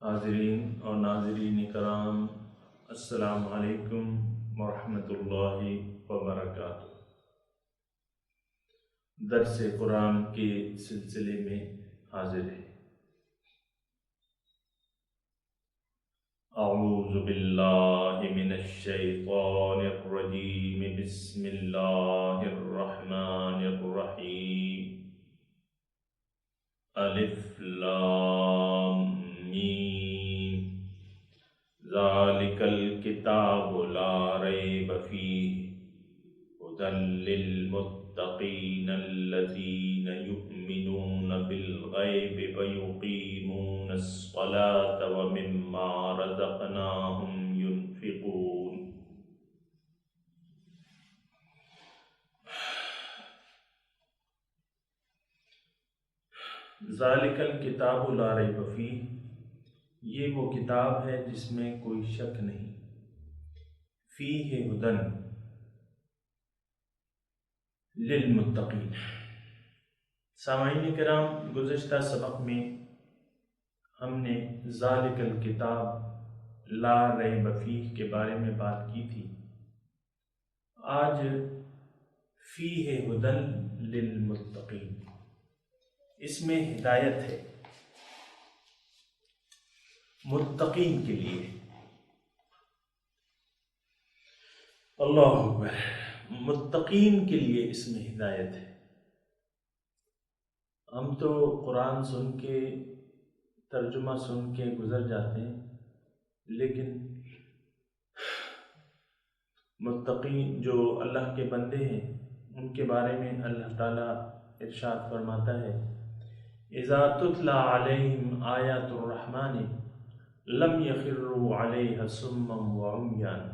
حاضرین اور ناظرین کرام، السلام علیکم ورحمۃ اللہ وبرکاتہ۔ درس قرآن کے سلسلے میں حاضر ہے۔ اعوذ باللہ من الشیطان الرجیم، بسم اللہ الرحمن الرحیم۔ الف لام میم، ذالک الکتاب لا ریب فیہ ھدی للمتقین الذین یؤمنون بالغیب ویقیمون الصلاة ومما رزقناہم ینفقون۔ ذالک الکتاب لا ریب فیہ، یہ وہ کتاب ہے جس میں کوئی شک نہیں۔ فیہ ھدی للمتقین۔ سامعین کرام، گزشتہ سبق میں ہم نے ذالک الکتاب لا ریب فیہ کے بارے میں بات کی تھی۔ آج فیہ ھدی للمتقین، اس میں ہدایت ہے متقین کے لیے۔ اللہ اکبر، متقین کے لیے اس میں ہدایت ہے۔ ہم تو قرآن سن کے، ترجمہ سن کے گزر جاتے ہیں، لیکن متقین جو اللہ کے بندے ہیں ان کے بارے میں اللہ تعالیٰ ارشاد فرماتا ہے، اذا تتلی علیہم آیات الرحمن لم یخروا علیہا صما وعمیانا۔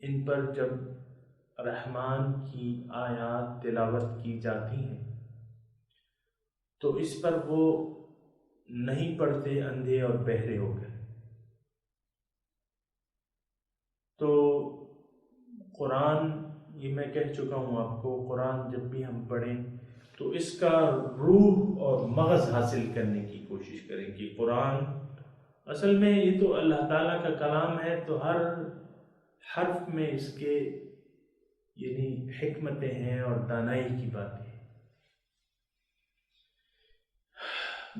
ان پر جب رحمان کی آیات تلاوت کی جاتی ہیں تو اس پر وہ نہیں پڑھتے، اندھے اور بہرے ہو گئے۔ تو قرآن، یہ میں کہہ چکا ہوں آپ کو، قرآن جب بھی ہم پڑھیں تو اس کا روح اور مغز حاصل کرنے کی کوشش کریں کہ قرآن اصل میں یہ تو اللہ تعالیٰ کا کلام ہے، تو ہر حرف میں اس کے یعنی حکمتیں ہیں اور دانائی کی باتیں ہیں۔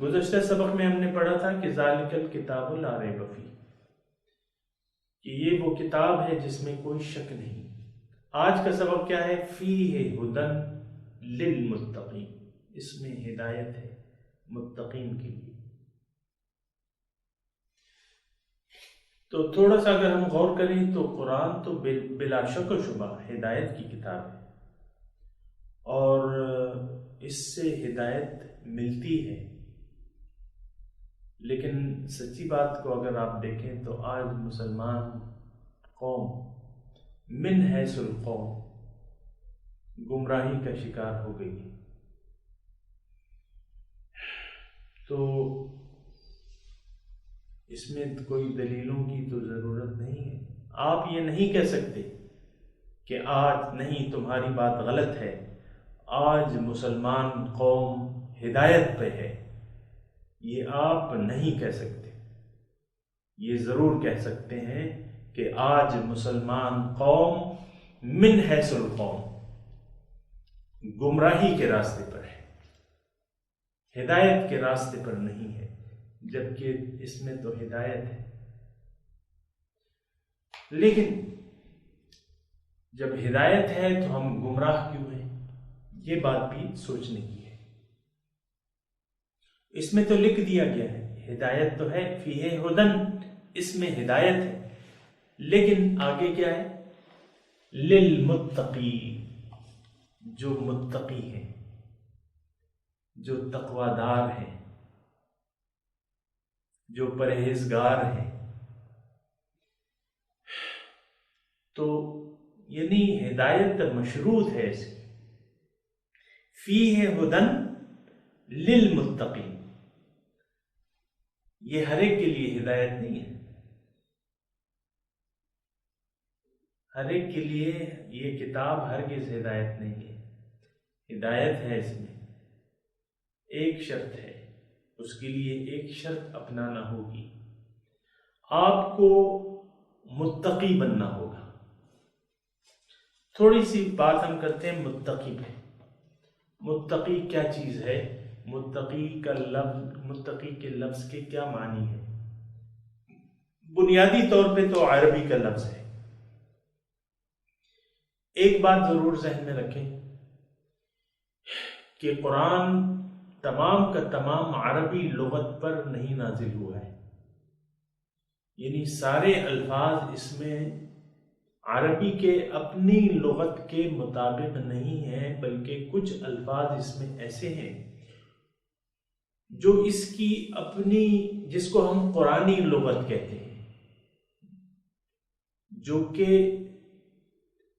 گزشتہ سبق میں ہم نے پڑھا تھا کہ ذالک الکتاب لا ریب فیہ، کہ یہ وہ کتاب ہے جس میں کوئی شک نہیں۔ آج کا سبق کیا ہے؟ فیہ ھدی للمتقین، اس میں ہدایت ہے متقین کے لیے۔ تو تھوڑا سا اگر ہم غور کریں تو قرآن تو بلا شک و شبہ ہدایت کی کتاب ہے، اور اس سے ہدایت ملتی ہے۔ لیکن سچی بات کو اگر آپ دیکھیں تو آج مسلمان قوم من حیث القوم گمراہی کا شکار ہو گئی ہے۔ تو اس میں کوئی دلیلوں کی تو ضرورت نہیں ہے۔ آپ یہ نہیں کہہ سکتے کہ آج نہیں، تمہاری بات غلط ہے، آج مسلمان قوم ہدایت پہ ہے، یہ آپ نہیں کہہ سکتے۔ یہ ضرور کہہ سکتے ہیں کہ آج مسلمان قوم من حیث القوم گمراہی کے راستے پر ہے، ہدایت کے راستے پر نہیں ہے، جبکہ اس میں تو ہدایت ہے۔ لیکن جب ہدایت ہے تو ہم گمراہ کیوں ہیں؟ یہ بات بھی سوچنے کی ہے۔ اس میں تو لکھ دیا گیا ہے ہدایت تو ہے، فیہ ھدی، اس میں ہدایت ہے، لیکن آگے کیا ہے؟ للمتقین، جو متقی ہیں، جو تقویدار ہیں، جو پرہیزگار ہیں۔ تو یعنی ہدایت مشروط ہے اس کی۔ فیہ ھدی للمتقین، یہ ہر ایک کے لیے ہدایت نہیں ہے۔ ہر ایک کے لیے یہ کتاب ہرگز ہدایت نہیں ہے۔ ہدایت ہے اس میں، ایک شرط ہے، اس کے لیے ایک شرط اپنانا ہوگی، آپ کو متقی بننا ہوگا۔ تھوڑی سی بات ہم کرتے ہیں متقی پہ۔ متقی کیا چیز ہے؟ متقی کے لفظ کے کیا معنی ہے؟ بنیادی طور پہ تو عربی کا لفظ ہے۔ ایک بات ضرور ذہن میں رکھیں کہ قرآن تمام کا تمام عربی لغت پر نہیں نازل ہوا ہے، یعنی سارے الفاظ اس میں عربی کے اپنی لغت کے مطابق نہیں ہیں، بلکہ کچھ الفاظ اس میں ایسے ہیں جو اس کی اپنی، جس کو ہم قرآنی لغت کہتے ہیں، جو کہ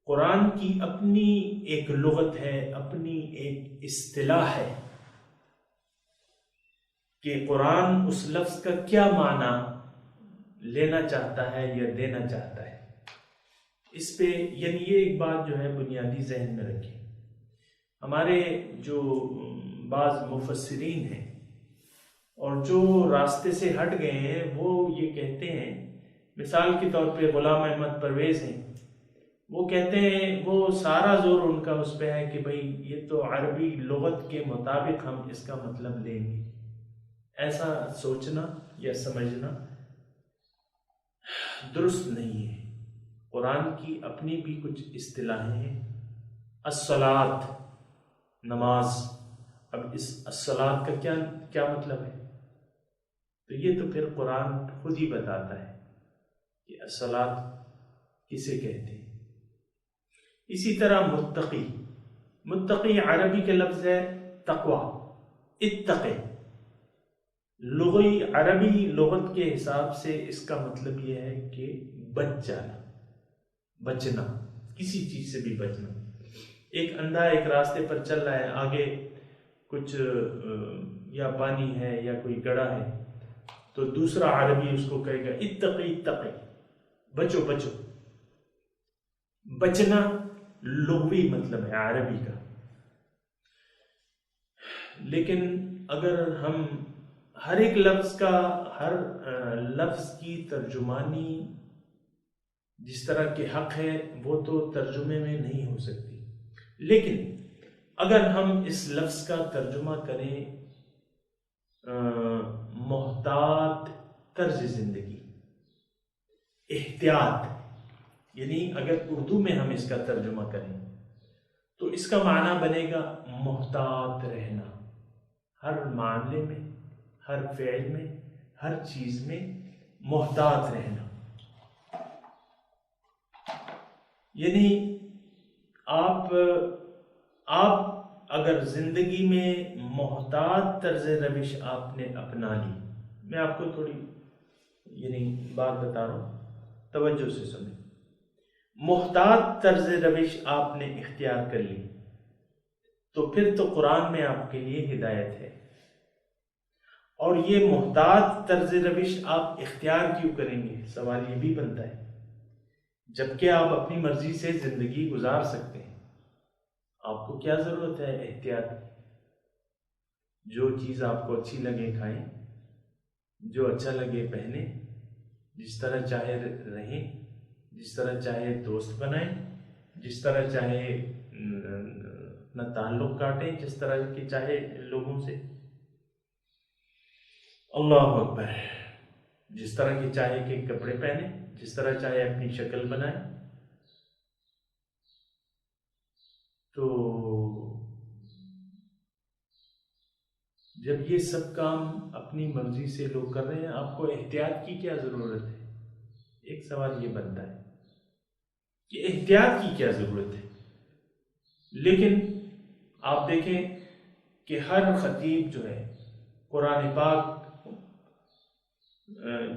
قرآن کی اپنی ایک لغت ہے، اپنی ایک اصطلاح ہے کہ قرآن اس لفظ کا کیا معنی لینا چاہتا ہے یا دینا چاہتا ہے۔ اس پہ یعنی یہ ایک بات جو ہے بنیادی ذہن میں رکھیں۔ ہمارے جو بعض مفسرین ہیں اور جو راستے سے ہٹ گئے ہیں، وہ یہ کہتے ہیں، مثال کے طور پہ غلام احمد پرویز ہیں، وہ کہتے ہیں، وہ سارا زور ان کا اس پہ ہے کہ بھئی یہ تو عربی لغت کے مطابق ہم اس کا مطلب لیں گے۔ ایسا سوچنا یا سمجھنا درست نہیں ہے۔ قرآن کی اپنی بھی کچھ اصطلاحیں ہیں۔ الصلاۃ، نماز، اب اس الصلاۃ کا کیا مطلب ہے؟ تو یہ تو پھر قرآن خود ہی بتاتا ہے کہ الصلاۃ کسے کہتے ہیں۔ اسی طرح متقی عربی کا لفظ ہے تقوی، اتقی۔ عربی لغت کے حساب سے اس کا مطلب یہ ہے کہ بچ جانا، بچنا، کسی چیز سے بھی بچنا۔ ایک اندھا ایک راستے پر چل رہا ہے، آگے کچھ یا پانی ہے یا کوئی گڑھا ہے، تو دوسرا عربی اس کو کہے گا اتقی اتقی، بچو بچو۔ بچنا لغوی مطلب ہے عربی کا۔ لیکن اگر ہم ہر ایک لفظ کا، ہر لفظ کی ترجمانی جس طرح کے حق ہے وہ تو ترجمے میں نہیں ہو سکتی، لیکن اگر ہم اس لفظ کا ترجمہ کریں محتاط طرز زندگی، احتیاط، یعنی اگر اردو میں ہم اس کا ترجمہ کریں تو اس کا معنی بنے گا محتاط رہنا، ہر معاملے میں، ہر فعل میں، ہر چیز میں محتاط رہنا۔ یعنی آپ اگر زندگی میں محتاط طرز روش آپ نے اپنا لی، میں آپ کو تھوڑی بات بتا رہا ہوں، توجہ سے سنیں۔ محتاط طرز روش آپ نے اختیار کر لی تو پھر تو قرآن میں آپ کے لیے ہدایت ہے۔ اور یہ محتاط طرز روش آپ اختیار کیوں کریں گے؟ سوال یہ بھی بنتا ہے، جبکہ آپ اپنی مرضی سے زندگی گزار سکتے ہیں۔ آپ کو کیا ضرورت ہے احتیاط کی؟ جو چیز آپ کو اچھی لگے کھائیں، جو اچھا لگے پہنیں، جس طرح چاہے رہیں، جس طرح چاہے دوست بنائیں، جس طرح چاہے اپنا تعلق کاٹیں، جس طرح کے چاہے لوگوں سے۔ اللہ اکبر۔ جس طرح کے چاہے کہ کپڑے پہنیں، جس طرح چاہے اپنی شکل بنائیں۔ تو جب یہ سب کام اپنی مرضی سے لوگ کر رہے ہیں، آپ کو احتیاط کی کیا ضرورت ہے؟ ایک سوال یہ بنتا ہے کہ احتیاط کی کیا ضرورت ہے؟ لیکن آپ دیکھیں کہ ہر خطیب جو ہے قرآن پاک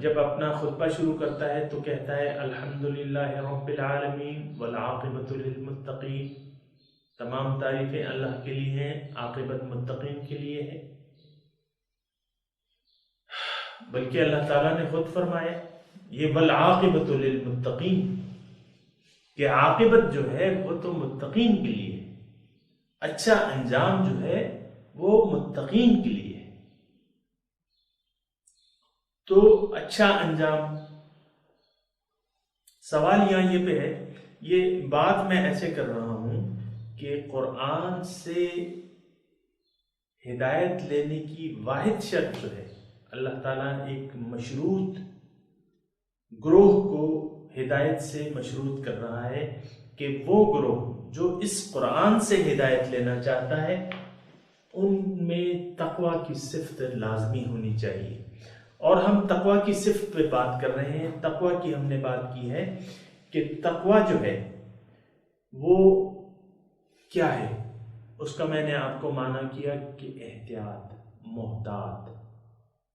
جب اپنا خطبہ شروع کرتا ہے تو کہتا ہے الحمدللہ رب العالمین والعاقبۃ للمتقین، تمام تعریفیں اللہ کے لیے ہیں، عاقبت متقین کے لیے ہے۔ بلکہ اللہ تعالیٰ نے خود فرمایا یہ والعاقبۃ للمتقین، کہ عاقبت جو ہے وہ تو متقین کے لیے ہے، اچھا انجام جو ہے وہ متقین کے لیے ہے۔ تو اچھا انجام. سوال یہاں یہ پہ ہے، یہ بات میں ایسے کر رہا ہوں کہ قرآن سے ہدایت لینے کی واحد شرط جو ہے، اللہ تعالیٰ ایک مشروط گروہ کو ہدایت سے مشروط کر رہا ہے کہ وہ گروہ جو اس قرآن سے ہدایت لینا چاہتا ہے ان میں تقوی کی صفت لازمی ہونی چاہیے. اور ہم تقوی کی صفت پہ بات کر رہے ہیں. تقوی کی ہم نے بات کی ہے کہ تقوی جو ہے وہ کیا ہے، اس کا میں نے آپ کو معنی کیا کہ احتیاط،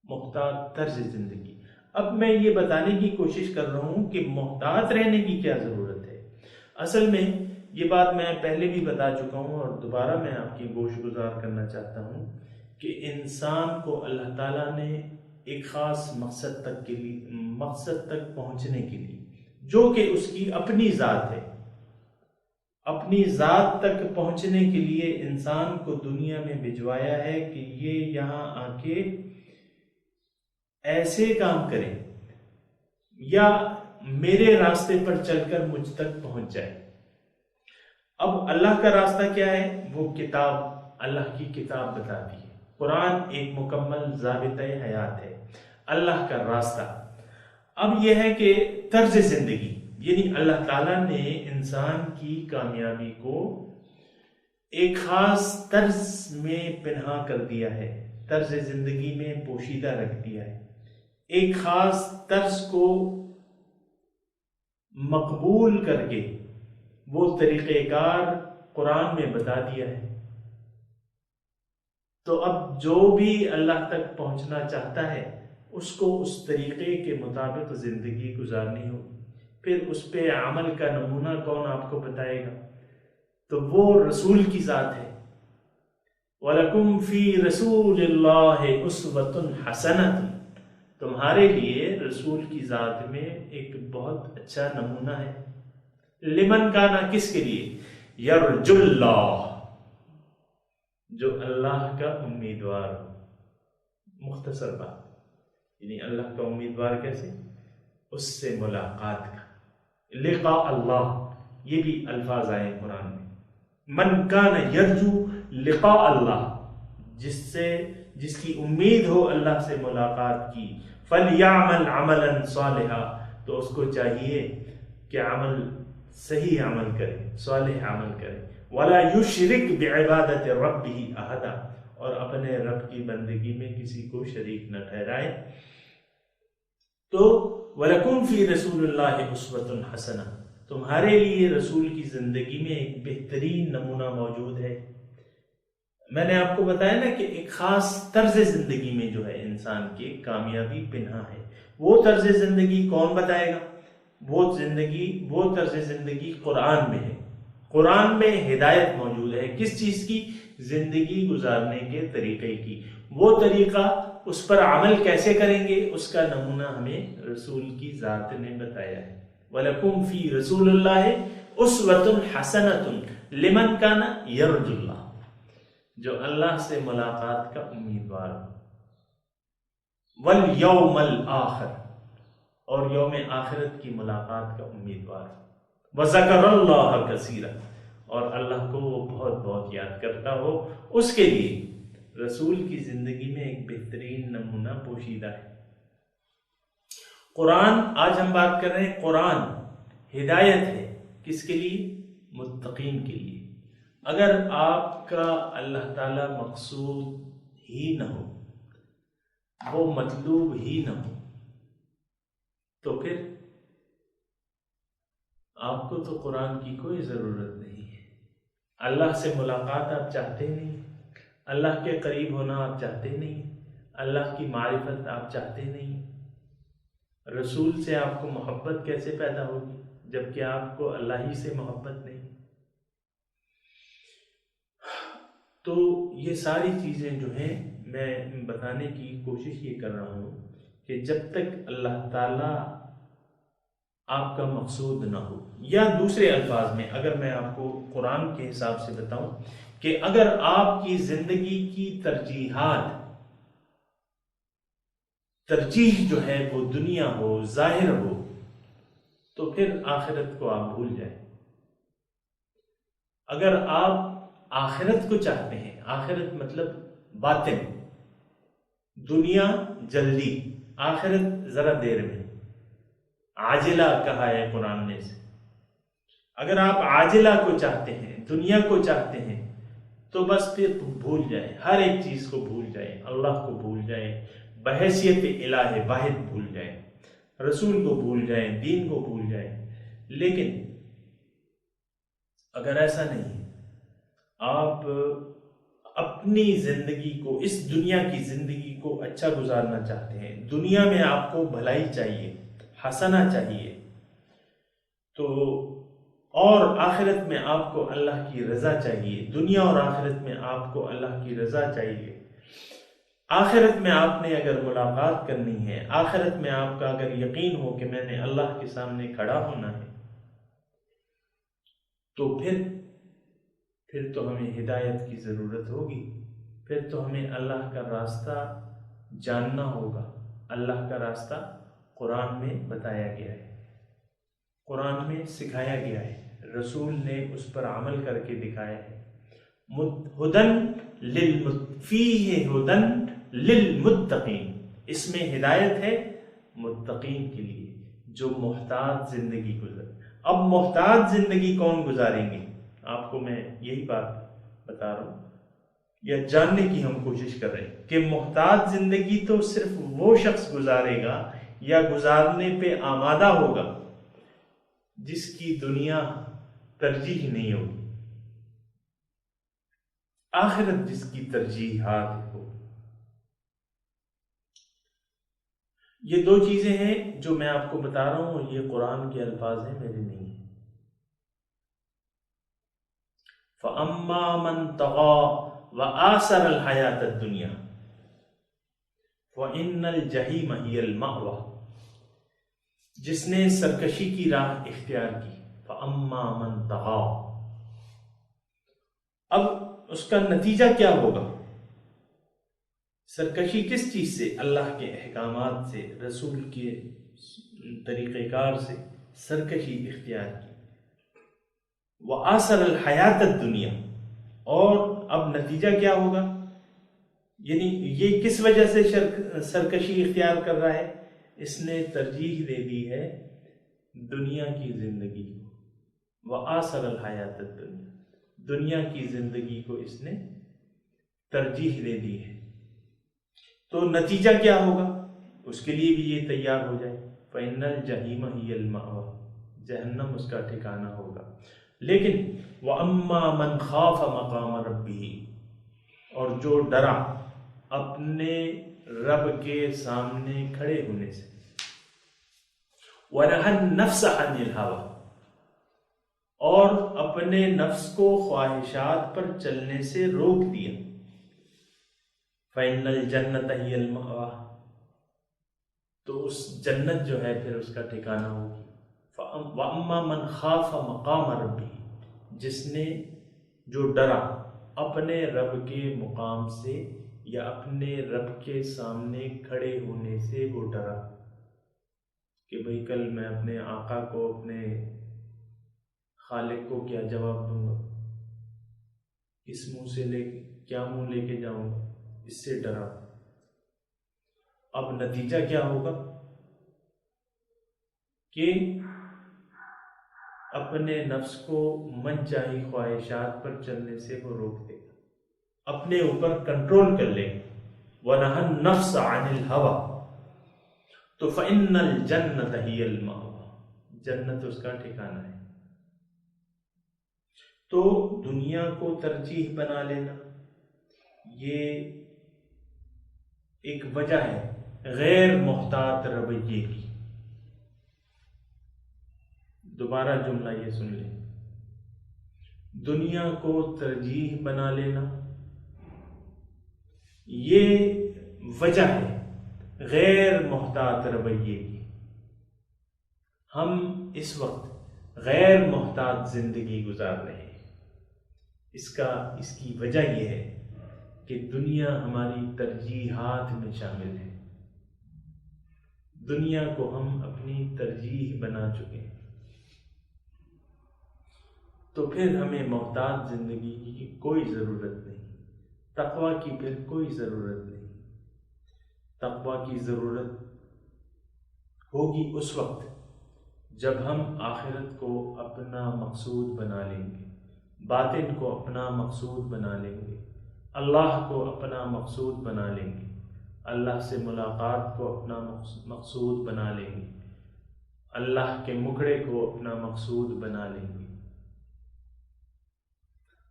محتاط طرز زندگی. اب میں یہ بتانے کی کوشش کر رہا ہوں کہ محتاط رہنے کی کیا ضرورت ہے. اصل میں یہ بات میں پہلے بھی بتا چکا ہوں اور دوبارہ میں آپ کی گوش گزار کرنا چاہتا ہوں کہ انسان کو اللہ تعالیٰ نے ایک خاص مقصد تک پہنچنے کے لیے، جو کہ اس کی اپنی ذات ہے، اپنی ذات تک پہنچنے کے لیے انسان کو دنیا میں بھجوایا ہے کہ یہ یہاں آ کے ایسے کام کرے یا میرے راستے پر چل کر مجھ تک پہنچ جائے. اب اللہ کا راستہ کیا ہے؟ وہ کتاب، اللہ کی کتاب بتاتی ہے. قرآن ایک مکمل ضابطۂ حیات ہے، اللہ کا راستہ. اب یہ ہے کہ طرز زندگی، یعنی اللہ تعالیٰ نے انسان کی کامیابی کو ایک خاص طرز میں پنہا کر دیا ہے، طرز زندگی میں پوشیدہ رکھ دیا ہے. ایک خاص طرز کو مقبول کر کے وہ طریقہ کار قرآن میں بتا دیا ہے. تو اب جو بھی اللہ تک پہنچنا چاہتا ہے اس کو اس طریقے کے مطابق زندگی گزارنی ہوگی. پھر اس پہ عمل کا نمونہ کون آپ کو بتائے گا؟ تو وہ رسول کی ذات ہے. وَلَكُمْ فِي رَسُولِ اللَّهِ أُسْوَةٌ حَسَنَةٌ، تمہارے لیے رسول کی ذات میں ایک بہت اچھا نمونہ ہے. لمن کانا، کس کے لیے؟ یرجو اللہ، جو اللہ کا امیدوار ہو. مختصر بات، یعنی اللہ کا امیدوار کیسے؟ اس سے ملاقات کا، لقاء اللہ. یہ بھی الفاظ آئے قرآن میں. من کان یرجو لقاء اللہ، جس کی امید ہو اللہ سے ملاقات کی، فلیعمل عملا صالحا، تو اس کو چاہیے کہ صحیح عمل کرے، صالح عمل کرے. ولا یشرک بعبادت ربہ احدا، اور اپنے رب کی بندگی میں کسی کو شریک نہ ٹھہرائے. تو وَلَكُمْ فِي رَسُولِ اللَّهِ أُسْوَةٌ حَسَنَةٌ، تمہارے لیے رسول کی زندگی میں ایک بہترین نمونہ موجود ہے. میں نے آپ کو بتایا نا کہ ایک خاص طرز زندگی میں جو ہے انسان کی کامیابی پنہا ہے. وہ طرز زندگی کون بتائے گا؟ وہ طرز زندگی قرآن میں ہے. قرآن میں ہدایت موجود ہے. کس چیز کی؟ زندگی گزارنے کے طریقے کی. وہ طریقہ، اس پر عمل کیسے کریں گے، اس کا نمونہ ہمیں رسول کی ذات نے بتایا ہے. وَلَكُمْ فِي رَسُولِ اللَّهِ أُسْوَةٌ حَسَنَةٌ لِمَنْ كَانَ يَرْجُو اللَّهَ، جو اللہ سے ملاقات کا امیدوار ہو. وَالْيَوْمَ الْآخِرِ، اور یوم آخرت کی ملاقات کا امیدوار. وَذَكَرَ اللَّهَ كَثِيرًا، اور اللہ کو وہ بہت بہت یاد کرتا ہو. اس کے لیے رسول کی زندگی میں ایک بہترین نمونہ پوشیدہ ہے. قرآن، آج ہم بات کر رہے ہیں، قرآن ہدایت ہے کس کے لیے؟ متقین کے لیے. اگر آپ کا اللہ تعالی مقصود ہی نہ ہو، وہ مطلوب ہی نہ ہو، تو پھر آپ کو تو قرآن کی کوئی ضرورت نہیں ہے. اللہ سے ملاقات آپ چاہتے نہیں، اللہ کے قریب ہونا آپ چاہتے نہیں، اللہ کی معرفت آپ چاہتے نہیں. رسول سے آپ کو محبت کیسے پیدا ہوگی جبکہ آپ کو اللہ ہی سے محبت نہیں؟ تو یہ ساری چیزیں جو ہیں میں بتانے کی کوشش یہ کر رہا ہوں کہ جب تک اللہ تعالیٰ آپ کا مقصود نہ ہو، یا دوسرے الفاظ میں اگر میں آپ کو قرآن کے حساب سے بتاؤں کہ اگر آپ کی زندگی کی ترجیحات ترجیح جو ہے وہ دنیا ہو، ظاہر ہو، تو پھر آخرت کو آپ بھول جائیں۔ اگر آپ آخرت کو چاہتے ہیں، آخرت مطلب باطن، دنیا جلدی، آخرت ذرا دیر میں، عاجلہ کہا ہے قرآن نے سے۔ اگر آپ عاجلہ کو چاہتے ہیں، دنیا کو چاہتے ہیں، تو بس پھر بھول جائیں، ہر ایک چیز کو بھول جائیں، اللہ کو بھول جائیں، بحیثیت الہ واحد بھول جائیں، رسول کو بھول جائیں، دین کو بھول جائیں۔ لیکن اگر ایسا نہیں ہے، آپ اپنی زندگی کو، اس دنیا کی زندگی کو اچھا گزارنا چاہتے ہیں، دنیا میں آپ کو بھلائی چاہیے، حسنہ چاہیے، تو اور آخرت میں آپ کو اللہ کی رضا چاہیے، دنیا اور آخرت میں آپ کو اللہ کی رضا چاہیے۔ آخرت میں آپ نے اگر ملاقات کرنی ہے، آخرت میں آپ کا اگر یقین ہو کہ میں نے اللہ کے سامنے کھڑا ہونا ہے، تو پھر تو ہمیں ہدایت کی ضرورت ہوگی، پھر تو ہمیں اللہ کا راستہ جاننا ہوگا۔ اللہ کا راستہ قرآن میں بتایا گیا ہے، قرآن میں سکھایا گیا ہے، رسول نے اس پر عمل کر کے دکھایا ہے۔ فیہ ہدن للمتقین، اس میں ہدایت ہے متقین کے لیے، جو محتاط زندگی گزر۔ اب محتاط زندگی کون گزاریں گے؟ آپ کو میں یہی بات بتا رہا ہوں، یا جاننے کی ہم کوشش کر رہے ہیں کہ محتاط زندگی تو صرف وہ شخص گزارے گا یا گزارنے پہ آمادہ ہوگا جس کی دنیا ترجیح نہیں ہوگی، آخرت جس کی ترجیحات ہو۔ یہ دو چیزیں ہیں جو میں آپ کو بتا رہا ہوں، یہ قرآن کے الفاظ ہیں، میرے نہیں ہیں۔ فَأَمَّا مَنْ طَغَى وَآثَرَ الْحَيَاةَ الدُّنْيَا وَإِنَّ الْجَحِيمَ هِيَ الْمَأْوَى، جس نے سرکشی کی راہ اختیار کی، فَأَمَّا مَنْ طَغَى، اب اس کا نتیجہ کیا ہوگا؟ سرکشی کس چیز سے؟ اللہ کے احکامات سے، رسول کے طریقہ کار سے سرکشی اختیار کی۔ وَآثَرَ الْحَيَاةَ الدُّنْيَا، اور اب نتیجہ کیا ہوگا؟ یعنی یہ کس وجہ سے سرکشی اختیار کر رہا ہے؟ اس نے ترجیح دے دی ہے دنیا کی زندگی کو، وَآثَرَ الْحَيَاةَ الدُّنْيَا، دنیا کی زندگی کو اس نے ترجیح دے دی ہے۔ تو نتیجہ کیا ہوگا؟ اس کے لیے بھی یہ تیار ہو جائے، فَإِنَّ الْجَحِيمَ هِيَ الْمَأْوَى، جہنم اس کا ٹھکانہ ہوگا۔ لیکن وَأَمَّا مَنْ خَافَ مَقَامَ رَبِّهِ، اور جو ڈرا اپنے رب کے سامنے کھڑے ہونے سے، وَنَهَى النَّفْسَ عَنِ الْهَوَى، اور اپنے نفس کو خواہشات پر چلنے سے روک دیا، فَإِنَّ الْجَنَّةَ هِيَ الْمَأْوَى، تو اس جنت جو ہے پھر اس کا ٹھکانہ ہوگی۔ وَأَمَّا مَنْ خَافَ مَقَامَ رَبِّهِ، جس نے، جو ڈرا اپنے رب کے مقام سے یا اپنے رب کے سامنے کھڑے ہونے سے، وہ ڈرا کہ بھئی کل میں اپنے آقا کو، اپنے خالق کو کیا جواب دوں گا، کس منہ سے کیا منہ لے کے جاؤں گا، اس سے ڈرا۔ اب نتیجہ کیا ہوگا کہ اپنے نفس کو من چاہی خواہشات پر چلنے سے وہ روک دے گا، اپنے اوپر کنٹرول کر لے گا۔ وَنَهَى النَّفْسَ عَنِ الْهَوَى، تو فَإِنَّ الْجَنَّةَ هِيَ الْمَأْوَى، جنت اس کا ٹھکانہ ہے۔ تو دنیا کو ترجیح بنا لینا یہ ایک وجہ ہے غیر محتاط رویے کی۔ دوبارہ جملہ یہ سن لیں، دنیا کو ترجیح بنا لینا یہ وجہ ہے غیر محتاط رویے کی۔ ہم اس وقت غیر محتاط زندگی گزار رہے ہیں، اس کی وجہ یہ ہے کہ دنیا ہماری ترجیحات میں شامل ہے۔ دنیا کو ہم اپنی ترجیح بنا چکے ہیں، تو پھر ہمیں محتاط زندگی کی کوئی ضرورت نہیں، تقویٰ کی پھر کوئی ضرورت نہیں۔ تقویٰ کی ضرورت ہوگی اس وقت جب ہم آخرت کو اپنا مقصود بنا لیں گے، باطن کو اپنا مقصود بنا لیں گے، اللہ کو اپنا مقصود بنا لیں گے، اللہ سے ملاقات کو اپنا مقصود بنا لیں گے، اللہ کے مکڑے کو اپنا مقصود بنا لیں گے۔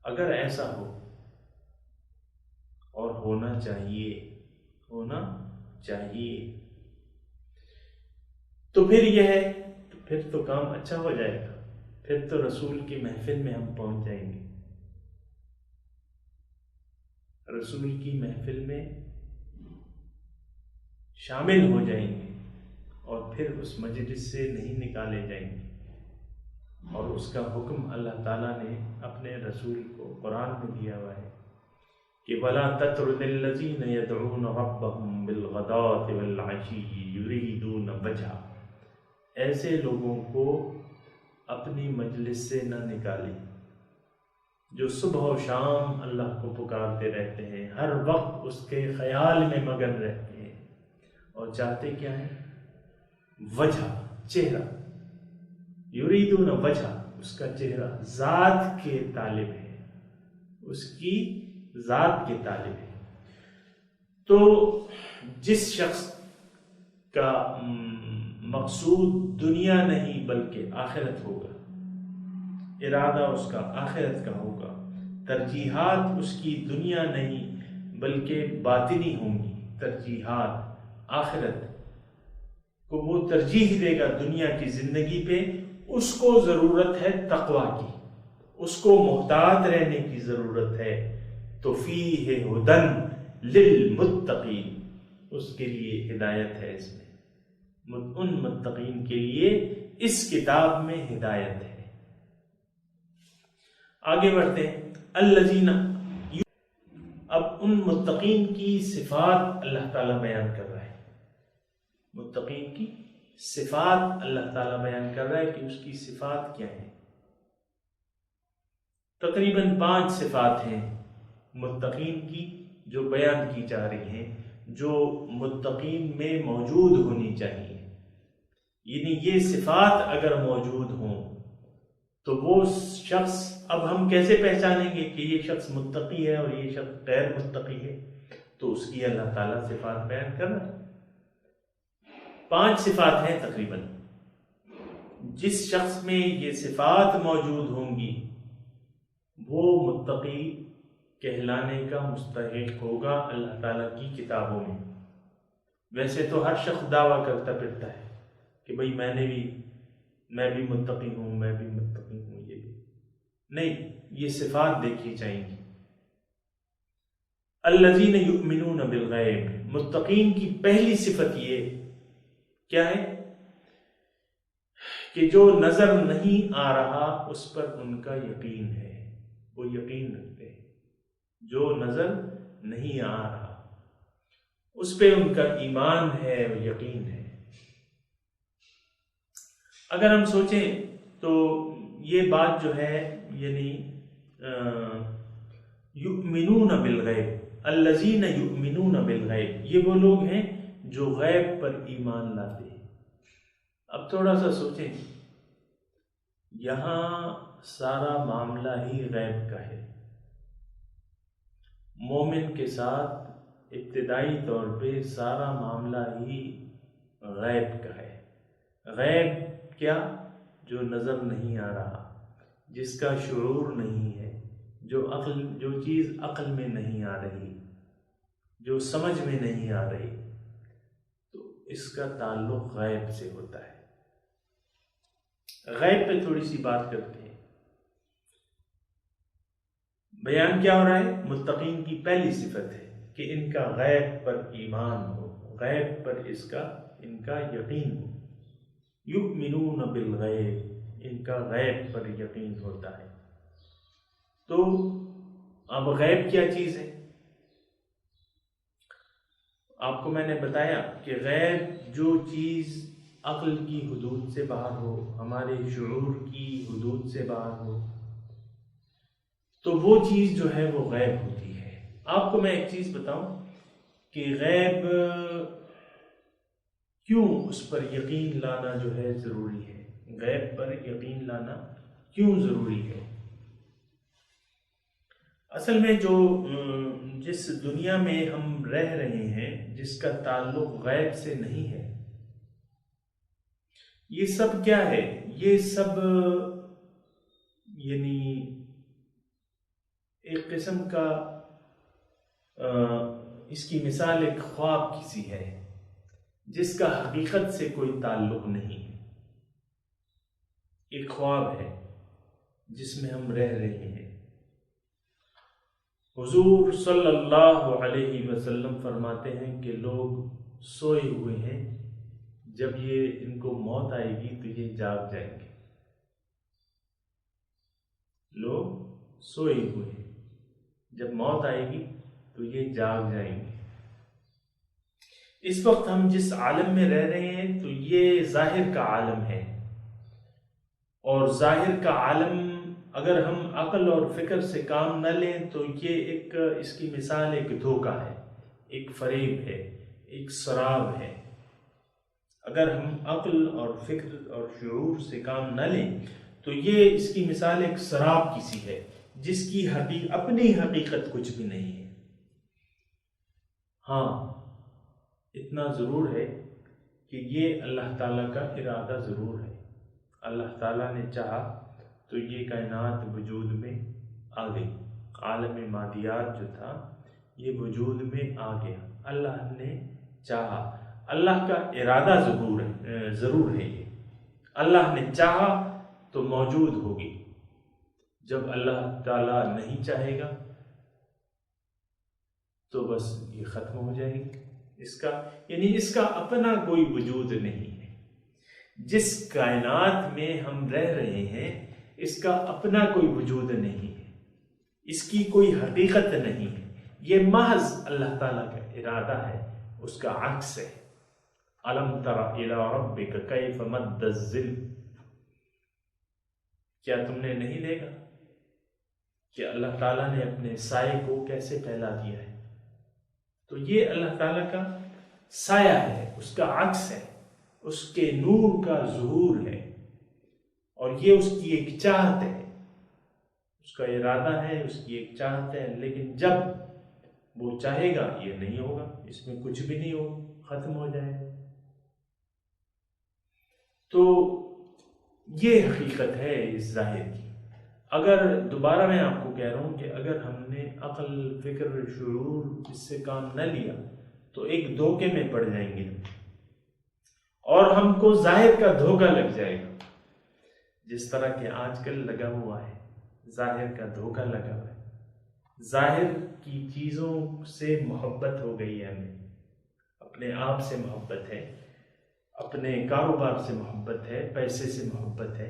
اگر ایسا ہو، اور ہونا چاہیے، تو پھر یہ ہے، پھر تو کام اچھا ہو جائے گا، پھر تو رسول کی محفل میں ہم پہنچ جائیں گے، رسول کی محفل میں شامل ہو جائیں گے، اور پھر اس مجلس سے نہیں نکالے جائیں گے۔ اور اس کا حکم اللہ تعالیٰ نے اپنے رسول کو قرآن میں دیا ہوا ہے کہ وَلَا تَطْرُدِ الَّذِينَ يَدْعُونَ رَبَّهُمْ بِالْغَدَاةِ وَالْعَشِيِّ يُرِيدُونَ وَجْهَهُ، ایسے لوگوں کو اپنی مجلس سے نہ نکالیں جو صبح و شام اللہ کو پکارتے رہتے ہیں، ہر وقت اس کے خیال میں مگن رہتے ہیں، اور چاہتے کیا ہے؟ وجہ، چہرہ، یریدون وجہ، اس کا چہرہ، ذات کے طالب ہے، اس کی ذات کے طالب ہے۔ تو جس شخص کا مقصود دنیا نہیں بلکہ آخرت ہوگا، ارادہ اس کا آخرت کا ہوگا، ترجیحات اس کی دنیا نہیں بلکہ باطنی ہوں گی، ترجیحات آخرت کو وہ ترجیح دے گا دنیا کی زندگی پہ، اس کو ضرورت ہے تقویٰ کی، اس کو محتاط رہنے کی ضرورت ہے۔ تو فیہ ھدی للمتقین، اس کے لیے ہدایت ہے، اس میں ان متقین کے لیے اس کتاب میں ہدایت ہے۔ آگے بڑھتے ہیں، الذین، اب ان متقین کی صفات اللہ تعالیٰ بیان کر رہا ہے، متقین کی صفات اللہ تعالیٰ بیان کر رہا ہے کہ اس کی صفات کیا ہیں۔ تقریباً 5 صفات ہیں متقین کی جو بیان کی جا رہی ہیں، جو متقین میں موجود ہونی چاہیے۔ یعنی یہ صفات اگر موجود ہوں تو وہ شخص، اب ہم کیسے پہچانیں گے کہ یہ شخص متقی ہے اور یہ شخص غیر متقی ہے؟ تو اس کی اللہ تعالیٰ صفات بیان کر رہا ہے۔ 5 صفات ہیں تقریباً، جس شخص میں یہ صفات موجود ہوں گی وہ متقی کہلانے کا مستحق ہوگا اللہ تعالیٰ کی کتابوں میں۔ ویسے تو ہر شخص دعویٰ کرتا پھرتا ہے کہ بھئی میں بھی متقی ہوں، میں بھی متقی ہوں، یہ بھی نہیں، یہ صفات دیکھی جائیں گی۔ الذین یؤمنون بالغیب، متقین کی پہلی صفت یہ کیا ہے کہ جو نظر نہیں آ رہا اس پر ان کا یقین ہے، وہ یقین رکھتے ہیں۔ جو نظر نہیں آ رہا اس پہ ان کا ایمان ہے، یقین ہے۔ اگر ہم سوچیں تو یہ بات جو ہے، یعنی یؤمنون بالغیب، الذین یؤمنون بالغیب، یہ وہ لوگ ہیں جو غیب پر ایمان لاتے ہیں۔ اب تھوڑا سا سوچیں، یہاں سارا معاملہ ہی غیب کا ہے۔ مومن کے ساتھ ابتدائی طور پہ سارا معاملہ ہی غیب کا ہے۔ غیب کیا؟ جو نظر نہیں آ رہا، جس کا شعور نہیں ہے، جو چیز عقل میں نہیں آ رہی، جو سمجھ میں نہیں آ رہی، تو اس کا تعلق غیب سے ہوتا ہے۔ غیب پہ تھوڑی سی بات کرتے ہیں۔ بیان کیا ہو رہا ہے؟ متقین کی پہلی صفت ہے کہ ان کا غیب پر ایمان ہو، غیب پر ان کا یقین ہو۔ یؤمنون بالغیب، ان کا غیب پر یقین ہوتا ہے۔ تو اب غیب کیا چیز ہے؟ آپ کو میں نے بتایا کہ غیب جو چیز عقل کی حدود سے باہر ہو، ہمارے شعور کی حدود سے باہر ہو، تو وہ چیز جو ہے وہ غیب ہوتی ہے۔ آپ کو میں ایک چیز بتاؤں کہ غیب کیوں اس پر یقین لانا جو ہے ضروری ہے، غیب پر یقین لانا کیوں ضروری ہے؟ اصل میں جس دنیا میں ہم رہ رہے ہیں، جس کا تعلق غیب سے نہیں ہے، یہ سب کیا ہے؟ یہ سب یعنی ایک قسم کا اس کی مثال ایک خواب کسی ہے جس کا حقیقت سے کوئی تعلق نہیں ہے۔ ایک خواب ہے جس میں ہم رہ رہے ہیں۔ حضور صلی اللہ علیہ وسلم فرماتے ہیں کہ لوگ سوئے ہوئے ہیں، جب یہ ان کو موت آئے گی تو یہ جاگ جائیں گے۔ لوگ سوئے ہوئے ہیں، جب موت آئے گی تو یہ جاگ جائیں گے۔ اس وقت ہم جس عالم میں رہ رہے ہیں تو یہ ظاہر کا عالم ہے، اور ظاہر کا عالم اگر ہم عقل اور فکر سے کام نہ لیں تو یہ اس کی مثال ایک دھوکہ ہے، ایک فریب ہے، ایک سراب ہے۔ اگر ہم عقل اور فکر اور شعور سے کام نہ لیں تو یہ اس کی مثال ایک سراب کسی ہے جس کی اپنی حقیقت کچھ بھی نہیں ہے۔ ہاں، اتنا ضرور ہے کہ یہ اللہ تعالیٰ کا ارادہ ضرور ہے۔ اللہ تعالیٰ نے چاہا تو یہ کائنات وجود میں آ گئی، عالم مادیات جو تھا یہ وجود میں آ گیا، اللہ نے چاہا۔ اللہ کا ارادہ ضرور ہے یہ، اللہ نے چاہا تو موجود ہوگی۔ جب اللہ تعالیٰ نہیں چاہے گا تو بس یہ ختم ہو جائے گی۔ اس کا اپنا کوئی وجود نہیں ہے۔ جس کائنات میں ہم رہ رہے ہیں اس کا اپنا کوئی وجود نہیں ہے، اس کی کوئی حقیقت نہیں ہے، یہ محض اللہ تعالیٰ کا ارادہ ہے، اس کا عکس ہے۔ أَلَمْ تَرَ إِلَىٰ رَبِّكَ كَيْفَ مَدَّ الظِّلَّ، کیا تم نے نہیں دیکھا کہ اللہ تعالیٰ نے اپنے سائے کو کیسے پھیلا دیا ہے؟ تو یہ اللہ تعالیٰ کا سایہ ہے، اس کا عکس ہے، اس کے نور کا ظہور ہے، اور یہ اس کی ایک چاہت ہے، اس کا ارادہ ہے، اس کی ایک چاہت ہے، لیکن جب وہ چاہے گا یہ نہیں ہوگا، اس میں کچھ بھی نہیں ہوگا، ختم ہو جائے گا۔ تو یہ حقیقت ہے اس ظاہر کی۔ اگر دوبارہ میں آپ کو کہہ رہا ہوں کہ اگر ہم نے عقل، فکر، شعور اس سے کام نہ لیا تو ایک دھوکے میں پڑ جائیں گے، اور ہم کو ظاہر کا دھوکہ لگ جائے گا، جس طرح کہ آج کل لگا ہوا ہے، ظاہر کا دھوکہ لگا ہوا ہے۔ ظاہر کی چیزوں سے محبت ہو گئی ہے، ہمیں اپنے آپ سے محبت ہے، اپنے کاروبار سے محبت ہے، پیسے سے محبت ہے،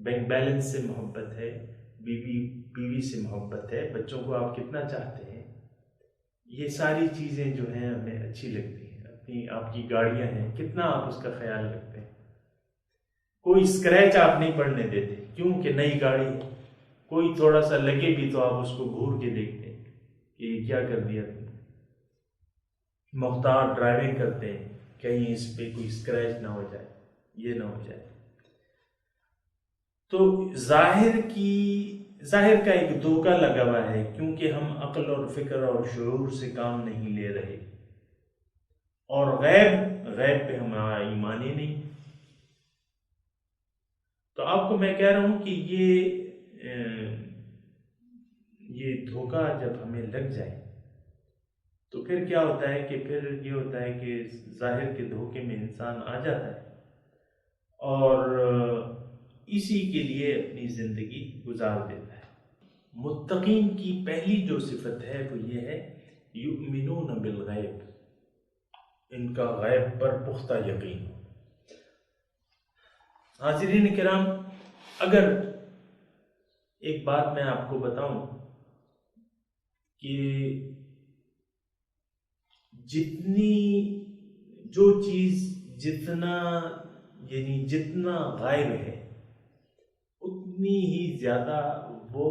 بینک بیلنس سے محبت ہے، بیوی سے محبت ہے، بچوں کو آپ کتنا چاہتے ہیں، یہ ساری چیزیں جو ہیں ہمیں اچھی لگتی ہیں۔ آپ کی گاڑیاں ہیں، کتنا آپ اس کا خیال رکھتے ہیں، کوئی اسکریچ آپ نہیں پڑنے دیتے، کیوں کہ نئی گاڑی ہے، کوئی تھوڑا سا لگے بھی تو آپ اس کو گھور کے دیکھتے ہیں کہ یہ کیا کر دیا تم نے۔ محتاط ڈرائیونگ کرتے ہیں، کہیں اس پہ کوئی اسکریچ نہ ہو جائے، یہ نہ ہو جائے۔ تو ظاہر کا ایک دھوکہ لگا ہوا ہے، کیونکہ ہم عقل اور فکر اور شعور سے کام نہیں لے رہے، اور غیب پہ ہمارا ایمان ہی نہیں۔ تو آپ کو میں کہہ رہا ہوں کہ یہ دھوکہ جب ہمیں لگ جائے تو پھر کیا ہوتا ہے کہ پھر یہ ہوتا ہے کہ ظاہر کے دھوکے میں انسان آ جاتا ہے، اور اسی کے لیے اپنی زندگی گزار دیتا ہے۔ متقین کی پہلی جو صفت ہے وہ یہ ہے یؤمنون بالغیب، ان کا غیب پر پختہ یقین۔ حاضرین کرام، اگر ایک بات میں آپ کو بتاؤں کہ جتنی جو چیز جتنا غائب ہے اتنی ہی زیادہ وہ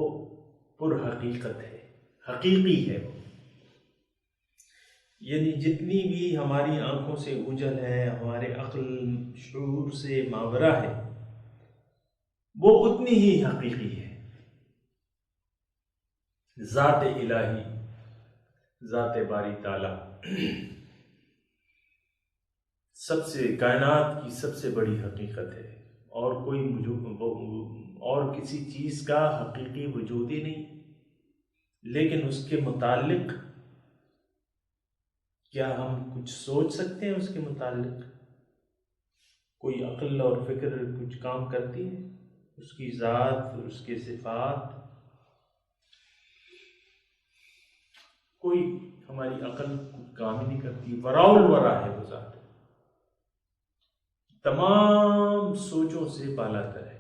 پر حقیقت ہے، حقیقی ہے وہ. یعنی جتنی بھی ہماری آنکھوں سے اوجھل ہے، ہمارے عقل شعور سے ماورا ہے، وہ اتنی ہی حقیقی ہے. ذات الہی، ذات باری تعالی سب سے کائنات کی سب سے بڑی حقیقت ہے، اور کوئی اور کسی چیز کا حقیقی وجود ہی نہیں. لیکن اس کے متعلق کیا ہم کچھ سوچ سکتے ہیں؟ اس کے متعلق کوئی عقل اور فکر کچھ کام کرتی ہے؟ اس کی ذات، اس کے صفات، کوئی ہماری عقل کچھ کام ہی نہیں کرتی. وراء الورا ہے وہ ذات، تمام سوچوں سے بالا تر ہے.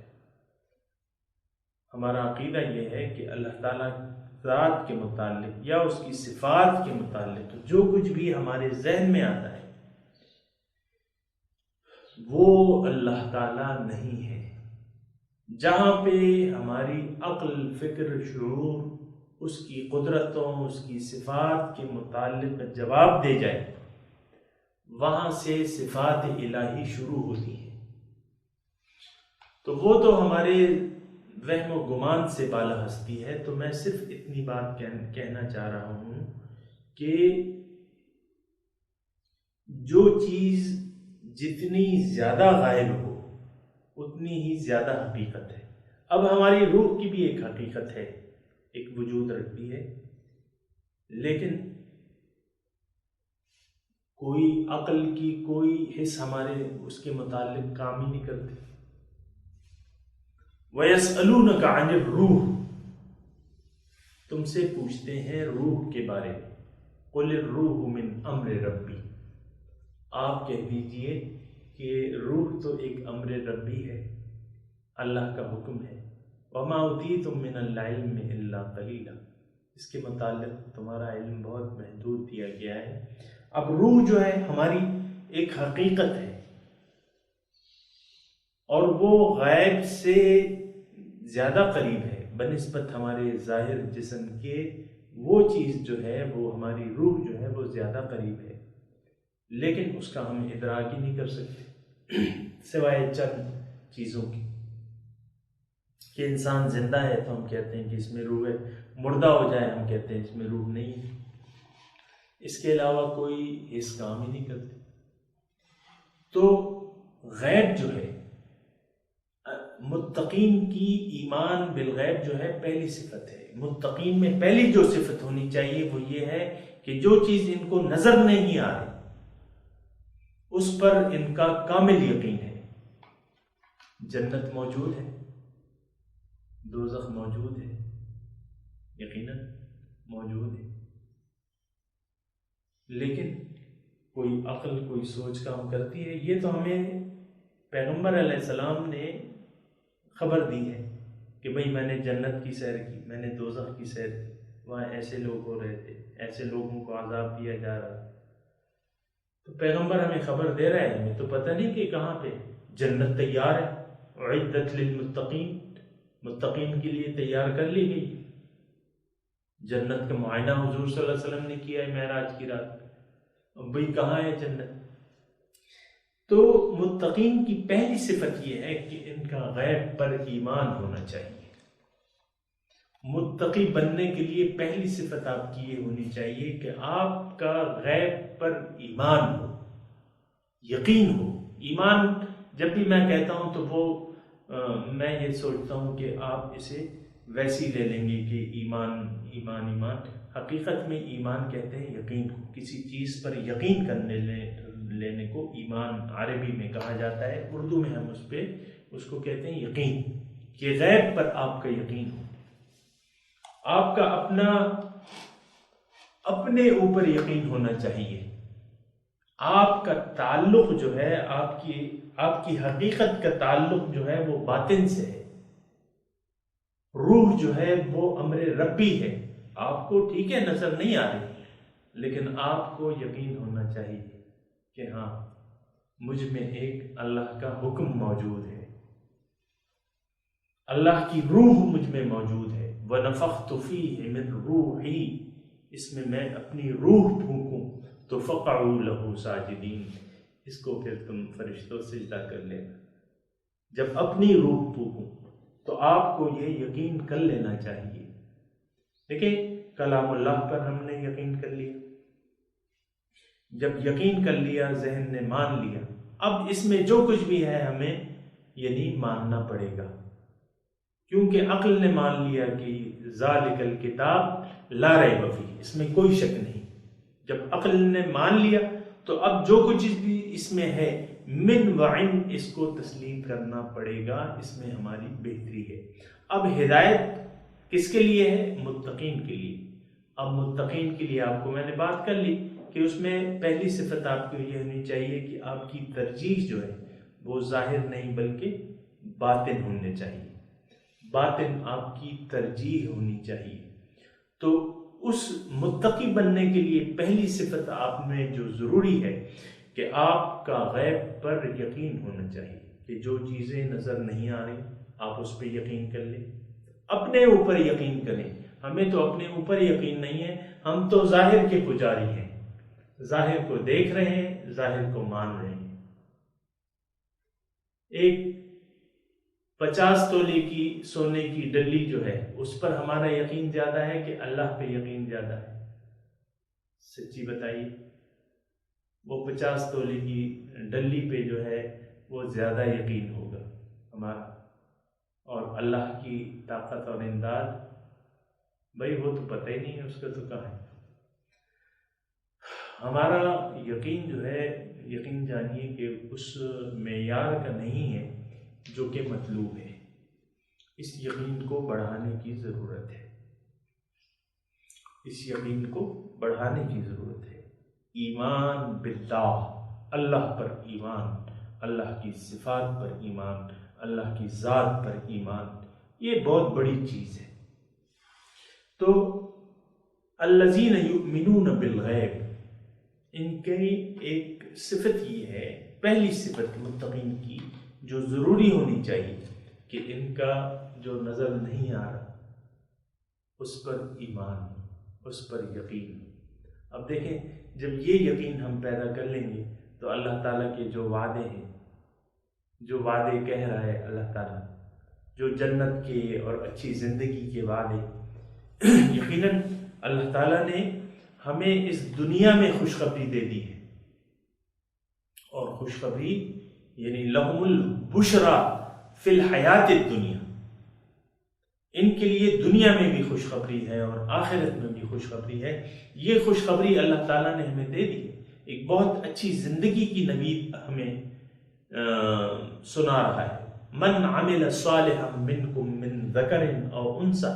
ہمارا عقیدہ یہ ہے کہ اللہ تعالیٰ ذات کے متعلق یا اس کی صفات کے متعلق جو کچھ بھی ہمارے ذہن میں آتا ہے وہ اللہ تعالیٰ نہیں ہے. جہاں پہ ہماری عقل، فکر، شعور اس کی قدرتوں، اس کی صفات کے متعلق جواب دے جائے، وہاں سے صفات الہی شروع ہوتی ہیں. تو وہ تو ہمارے وہم و گمان سے بالا ہستی ہے. تو میں صرف اتنی بات کہنا چاہ رہا ہوں کہ جو چیز جتنی زیادہ غائب ہو اتنی ہی زیادہ حقیقت ہے. اب ہماری روح کی بھی ایک حقیقت ہے، ایک وجود رکھتی ہے، لیکن کوئی عقل کی کوئی حص ہمارے اس کے متعلق کام ہی نہیں کرتے. وَيَسْأَلُونَكَ عَنِ الرُّوحِ، تم سے پوچھتے ہیں روح کے بارے میں. قُلِ الرُّوحُ مِنْ أَمْرِ رَبِّي، آپ کہہ دیجئے کہ روح تو ایک امر ربی ہے، اللہ کا حکم ہے. وَمَا أُوتِيتُم مِّنَ الْعِلْمِ إِلَّا قَلِيلًا، اس کے متعلق تمہارا علم بہت محدود دیا گیا ہے. اب روح جو ہے ہماری ایک حقیقت ہے، اور وہ غیب سے زیادہ قریب ہے بنسبت ہمارے ظاہر جسم کے. وہ چیز جو ہے وہ ہماری روح جو ہے وہ زیادہ قریب ہے، لیکن اس کا ہم ادراک ہی نہیں کر سکتے سوائے چند چیزوں کی. کہ انسان زندہ ہے تو ہم کہتے ہیں کہ اس میں روح ہے، مردہ ہو جائے ہم کہتے ہیں اس میں روح نہیں ہے. اس کے علاوہ کوئی حص کام ہی نہیں کرتے. تو غیب جو ہے، متقین کی ایمان بالغیب جو ہے پہلی صفت ہے. متقین میں پہلی جو صفت ہونی چاہیے وہ یہ ہے کہ جو چیز ان کو نظر نہیں آ رہی اس پر ان کا کامل یقین ہے. جنت موجود ہے، دوزخ موجود ہے، یقیناً موجود ہے، لیکن کوئی عقل، کوئی سوچ کام کرتی ہے. یہ تو ہمیں پیغمبر علیہ السلام نے خبر دی ہے کہ بھئی میں نے جنت کی سیر کی، میں نے دوزخ کی سیر کی، وہاں ایسے لوگ ہو رہے تھے، ایسے لوگوں کو عذاب دیا جا رہا ہے. تو پیغمبر ہمیں خبر دے رہا ہے، ہمیں تو پتہ نہیں کہ کہاں پہ جنت تیار ہے. اعدت للمتقین، متقین کے لیے تیار کر لی گئی. جنت کا معائنہ حضور صلی اللہ علیہ وسلم نے کیا ہے معراج کی رات. اب بھئی کہاں ہے جنت؟ تو متقین کی پہلی صفت یہ ہے کہ ان کا غیب پر ایمان ہونا چاہیے. متقی بننے کے لیے پہلی صفت آپ کی یہ ہونی چاہیے کہ آپ کا غیب پر ایمان ہو، یقین ہو. ایمان جب بھی میں کہتا ہوں تو وہ میں یہ سوچتا ہوں کہ آپ اسے ویسی لے لیں گے کہ ایمان ایمان ایمان. حقیقت میں ایمان کہتے ہیں یقین کو، کسی چیز پر یقین کرنے لینے کو ایمان عربی میں کہا جاتا ہے. اردو میں ہم اس کو کہتے ہیں یقین، کہ غیب پر آپ کا یقین ہو. آپ کا اپنے اوپر یقین ہونا چاہیے. آپ کا تعلق جو ہے، آپ کی حقیقت کا تعلق جو ہے وہ باطن سے ہے. روح جو ہے وہ امر ربی ہے. آپ کو ٹھیک ہے نظر نہیں آ رہی، لیکن آپ کو یقین ہونا چاہیے کہ ہاں مجھ میں ایک اللہ کا حکم موجود ہے، اللہ کی روح مجھ میں موجود ہے، وَنَفَخْتُ فِيهِ مِنْ رُوحِي، اس میں اپنی روح پھونکوں تو فَقَعُوا لَهُ سَاجِدِينَ، اس کو پھر تم فرشتوں سجدہ کر لینا۔ جب اپنی روح پھونکوں تو آپ کو یہ یقین کر لینا چاہیے۔ دیکھیں کلام اللہ پر ہم نے یقین کر لیا، جب یقین کر لیا، ذہن نے مان لیا، اب اس میں جو کچھ بھی ہے ہمیں یعنی ماننا پڑے گا، کیونکہ عقل نے مان لیا کہ ذالک الکتاب لا ریب فیہ، اس میں کوئی شک نہیں۔ جب عقل نے مان لیا تو اب جو کچھ بھی اس میں ہے من وعن، اس کو تسلیم کرنا پڑے گا، اس میں ہماری بہتری ہے۔ اب ہدایت کس کے لیے ہے؟ متقین کے لیے۔ اب متقین کے لیے آپ کو میں نے بات کر لی کہ اس میں پہلی صفت آپ کو یہ ہونی چاہیے کہ آپ کی ترجیح جو ہے وہ ظاہر نہیں بلکہ باطن ہونے چاہیے، باطن آپ کی ترجیح ہونی چاہیے۔ تو اس متقی بننے کے لیے پہلی صفت آپ میں جو ضروری ہے کہ آپ کا غیب پر یقین ہونا چاہیے، کہ جو چیزیں نظر نہیں آ رہی آپ اس پہ یقین کر لیں، اپنے اوپر یقین کریں۔ ہمیں تو اپنے اوپر یقین نہیں ہے، ہم تو ظاہر کے پجاری ہیں، ظاہر کو دیکھ رہے ہیں، ظاہر کو مان رہے ہیں۔ ایک 50 تولے کی سونے کی ڈلی جو ہے اس پر ہمارا یقین زیادہ ہے کہ اللہ پہ یقین زیادہ ہے؟ سچی بتائیے، وہ 50 تولے کی ڈلی پہ جو ہے وہ زیادہ یقین ہوگا ہمارا، اور اللہ کی طاقت اور امداد بھائی وہ تو پتہ ہی نہیں ہے، اس کا تو کہاں ہے۔ ہمارا یقین جو ہے، یقین جانیے کہ اس معیار کا نہیں ہے جو کہ مطلوب ہے، اس یقین کو بڑھانے کی ضرورت ہے، اس یقین کو بڑھانے کی ضرورت ہے۔ ایمان باللہ، اللہ پر ایمان، اللہ کی صفات پر ایمان، اللہ کی ذات پر ایمان، یہ بہت بڑی چیز ہے۔ تو الذین یؤمنون بالغیب، ان کی ایک صفت یہ ہے، پہلی صفت متقین کی جو ضروری ہونی چاہیے کہ ان کا جو نظر نہیں آ رہا اس پر ایمان، اس پر یقین۔ اب دیکھیں جب یہ یقین ہم پیدا کر لیں گے تو اللہ تعالیٰ کے جو وعدے ہیں، جو وعدے کہہ رہا ہے اللہ تعالیٰ، جو جنت کے اور اچھی زندگی کے وعدے، یقیناً اللہ تعالیٰ نے ہمیں اس دنیا میں خوشخبری دے دی ہے، اور خوشخبری یعنی لہم البشرا فی الحیات الدنیا، ان کے لیے دنیا میں بھی خوشخبری ہے اور آخرت میں بھی خوشخبری ہے۔ یہ خوشخبری اللہ تعالیٰ نے ہمیں دے دی ہے، ایک بہت اچھی زندگی کی نوید ہمیں سنا رہا ہے۔ من عمل صالحا منکم من ذکر او انثی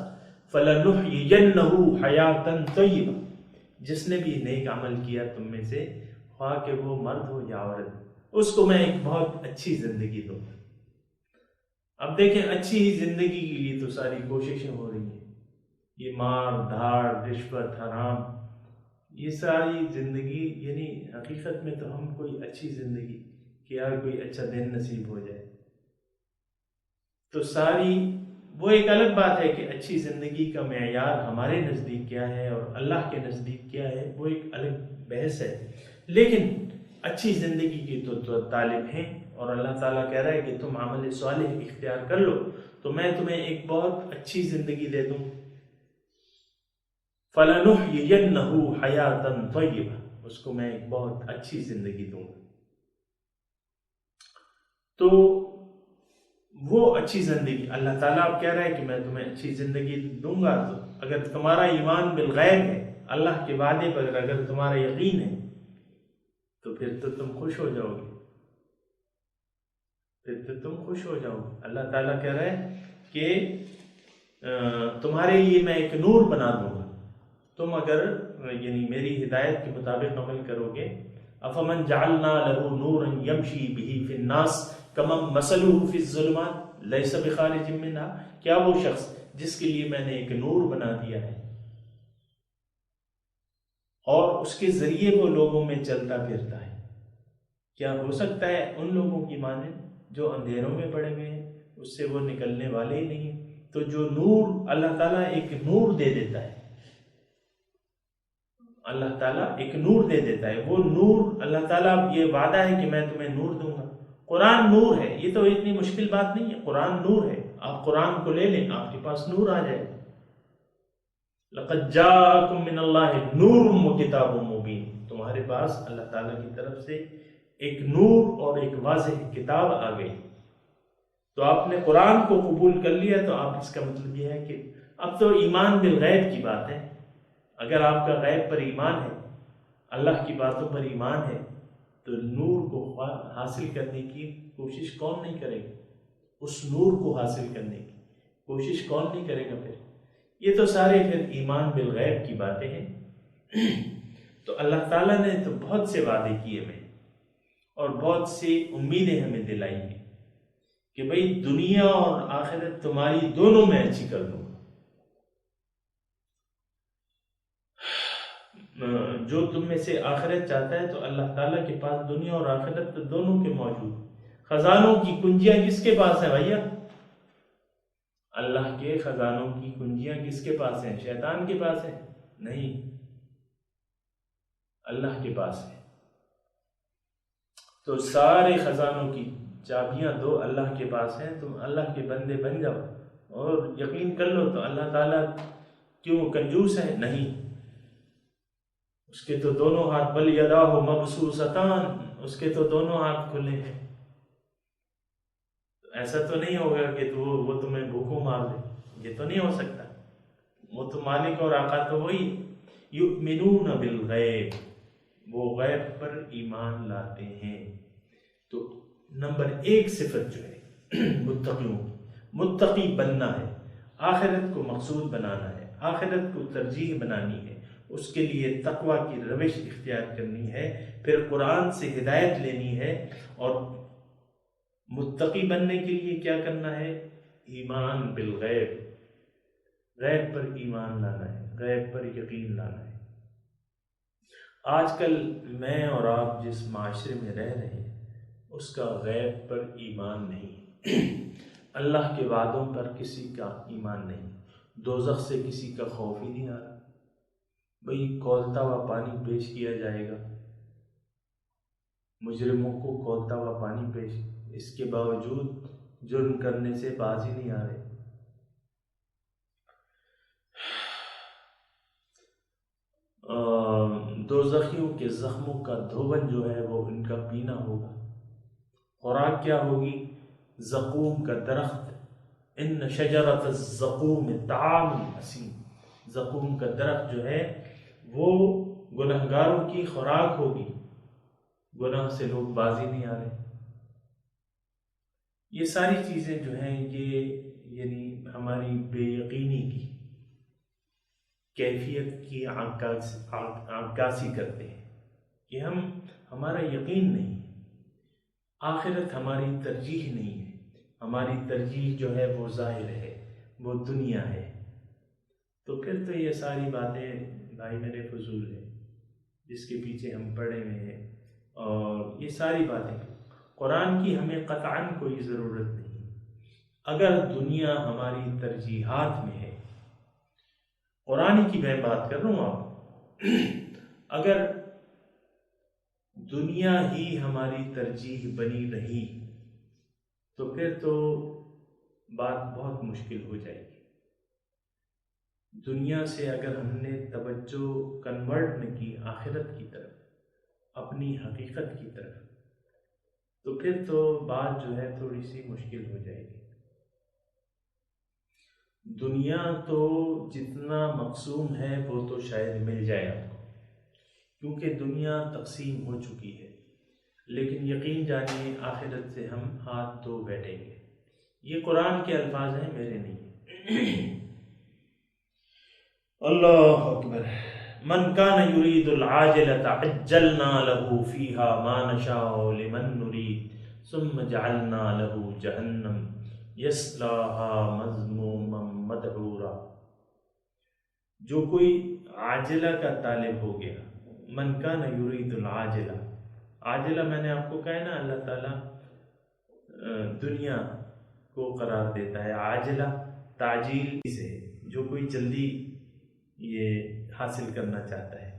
فلنحیینہ حیاتا طیبہ، جس نے بھی نیک عمل کیا تم میں سے، خواہ کہ وہ مرد ہو یا عورت، اس کو میں ایک بہت اچھی زندگی دوں۔ اب دیکھیں اچھی زندگی کے لیے تو ساری کوششیں ہو رہی ہیں، یہ مار دھاڑ، رشوت، حرام، یہ ساری زندگی، یعنی حقیقت میں تو ہم کوئی اچھی زندگی کہ یار کوئی اچھا دن نصیب ہو جائے، تو ساری وہ ایک الگ بات ہے کہ اچھی زندگی کا معیار ہمارے نزدیک کیا ہے اور اللہ کے نزدیک کیا ہے، وہ ایک الگ بحث ہے۔ لیکن اچھی زندگی کی تو طالب ہیں، اور اللہ تعالیٰ کہہ رہا ہے کہ تم عمل صالح اختیار کر لو تو میں تمہیں ایک بہت اچھی زندگی دے دوں۔ فَلَنُحْيِيَنَّهُ حَيَاةً طَيِّبَةً، اس کو میں ایک بہت اچھی زندگی دوں گا۔ تو وہ اچھی زندگی اللہ تعالیٰ اب کہہ رہا ہے کہ میں تمہیں اچھی زندگی دوں گا، تو اگر تمہارا ایمان بالغیب ہے، اللہ کے وعدے پر اگر تمہارا یقین ہے تو پھر تو تم خوش ہو جاؤ گے، پھر تو تم خوش ہو جاؤ گے۔ اللہ تعالیٰ کہہ رہا ہے کہ تمہارے لیے میں ایک نور بنا دوں گا، تم اگر یعنی میری ہدایت کے مطابق عمل کرو گے۔ افمن جعلنا له نورا یمشی به فی الناس کمن مثلہ فی الظلمات لیس بخارج منها، کیا وہ شخص جس کے لیے میں نے ایک نور بنا دیا ہے، اور اس کے ذریعے وہ لوگوں میں چلتا پھرتا ہے۔ کیا ہو سکتا ہے ان لوگوں کی مانند جو اندھیروں میں پڑے ہوئے ہیں، اس سے وہ نکلنے والے ہی نہیں ہیں؟ تو جو نور اللہ تعالیٰ ایک نور دے دیتا ہے، اللہ تعالیٰ ایک نور دے دیتا ہے، وہ نور اللہ تعالیٰ یہ وعدہ ہے کہ میں تمہیں نور دوں گا۔ قرآن نور ہے، یہ تو اتنی مشکل بات نہیں ہے، قرآن نور ہے، آپ قرآن کو لے لیں، آپ کے پاس نور آ جائے۔ لَقَدْ جَاءَكُم مِّنَ اللَّهِ نُورٌ وَكِتَابٌ مُّبِينٌ، تمہارے پاس اللہ تعالیٰ کی طرف سے ایک نور اور ایک واضح کتاب آ گئی۔ تو آپ نے قرآن کو قبول کر لیا، تو آپ اس کا مطلب یہ ہے کہ اب تو ایمان بالغیب کی بات ہے۔ اگر آپ کا غیب پر ایمان ہے، اللہ کی باتوں پر ایمان ہے، تو نور کو حاصل کرنے کی کوشش کون نہیں کرے گا؟ اس نور کو حاصل کرنے کی کوشش کون نہیں کرے گا؟ پھر یہ تو سارے پھر ایمان بالغیب کی باتیں ہیں۔ تو اللہ تعالیٰ نے تو بہت سے وعدے کیے ہمیں اور بہت سی امیدیں ہمیں دلائی ہیں کہ بھئی دنیا اور آخرت تمہاری دونوں میں اچھی کر دوں گا۔ جو تم میں سے آخرت چاہتا ہے تو اللہ تعالیٰ کے پاس دنیا اور آخرت تو دونوں کے موجود ہیں۔ خزانوں کی کنجیاں کس کے پاس ہیں بھیا؟ اللہ کے خزانوں کی کنجیاں کس کے پاس ہیں؟ شیطان کے پاس ہیں؟ نہیں، اللہ کے پاس ہے۔ تو سارے خزانوں کی چابیاں دو اللہ کے پاس ہیں، تم اللہ کے بندے بن جاؤ اور یقین کر لو۔ تو اللہ تعالیٰ کیوں کنجوس ہے؟ نہیں، اس کے تو دونوں ہاتھ، بل یداہ مبسوطتان، اس کے تو دونوں ہاتھ کھلے ہیں۔ ایسا تو نہیں ہوگا کہ وہ تمہیں بھوکوں مار دے، یہ تو نہیں ہو سکتا۔ وہ تو مالک اور آقا تو وہی۔ یؤمنون بالغیب، وہ غیب پر ایمان لاتے ہیں۔ تو نمبر 1 صفت جو ہے متقیوں، متقی بننا ہے، آخرت کو مقصود بنانا ہے، آخرت کو ترجیح بنانی ہے، اس کے لیے تقوی کی روش اختیار کرنی ہے، پھر قرآن سے ہدایت لینی ہے، اور متقی بننے کے لیے کیا کرنا ہے؟ ایمان بالغیب، غیب پر ایمان لانا ہے، غیب پر یقین لانا ہے۔ آج کل میں اور آپ جس معاشرے میں رہ رہے ہیں اس کا غیب پر ایمان نہیں، اللہ کے وعدوں پر کسی کا ایمان نہیں، دوزخ سے کسی کا خوف ہی نہیں آ رہا۔ بھئی کھولتا ہوا پانی پیش کیا جائے گا، مجرموں کو کھولتا ہوا پانی پیش، اس کے باوجود جرم کرنے سے باز ہی نہیں آ رہے۔ دوزخیوں کے زخموں کا دھوبن جو ہے وہ ان کا پینا ہوگا۔ خوراک کیا ہوگی؟ زقوم کا درخت، ان شجرۃ الزقوم طعام الاسیم، زقوم کا درخت جو ہے وہ گنہگاروں کی خوراک ہوگی۔ گناہ سے لوگ بازی نہیں آ رہے۔ یہ ساری چیزیں جو ہیں یہ یعنی ہماری بے یقینی کی کیفیت کی عکاسی کرتے ہیں کہ ہمارا یقین نہیں ہے، آخرت ہماری ترجیح نہیں ہے، ہماری ترجیح جو ہے وہ ظاہر ہے، وہ دنیا ہے۔ تو پھر تو یہ ساری باتیں بھائی میرے فضول ہیں جس کے پیچھے ہم پڑے ہوئے ہیں، اور یہ ساری باتیں قرآن کی ہمیں قطعاً کوئی ضرورت نہیں۔ اگر دنیا ہماری ترجیحات میں ہے، قرآن کی میں بات کر رہا ہوں آپ، اگر دنیا ہی ہماری ترجیح بنی رہی تو پھر تو بات بہت مشکل ہو جائے گی۔ دنیا سے اگر ہم نے توجہ کنورٹ نہ کی آخرت کی طرف، اپنی حقیقت کی طرف، تو پھر تو بات جو ہے تھوڑی سی مشکل ہو جائے گی۔ دنیا تو جتنا مقسوم ہے وہ تو شاید مل جائے آپ کو، کیونکہ دنیا تقسیم ہو چکی ہے، لیکن یقین جانیے آخرت سے ہم ہاتھ دھو بیٹھیں گے۔ یہ قرآن کے الفاظ ہیں، میرے نہیں۔ اللہ اکبر۔ من کان یرید العاجلۃ عجلنا له فیہا ما نشاء لمن نرید ثم جعلنا له جہنم یصلاها مذموما مدحورا۔ جو کوئی عاجلہ کا طالب ہو گیا، من کان یرید العاجلہ، عاجلہ میں نے آپ کو کہا ہے نا، اللہ تعالیٰ دنیا کو قرار دیتا ہے، عاجلہ تعجیل سے جو کوئی جلدی یہ حاصل کرنا چاہتا ہے،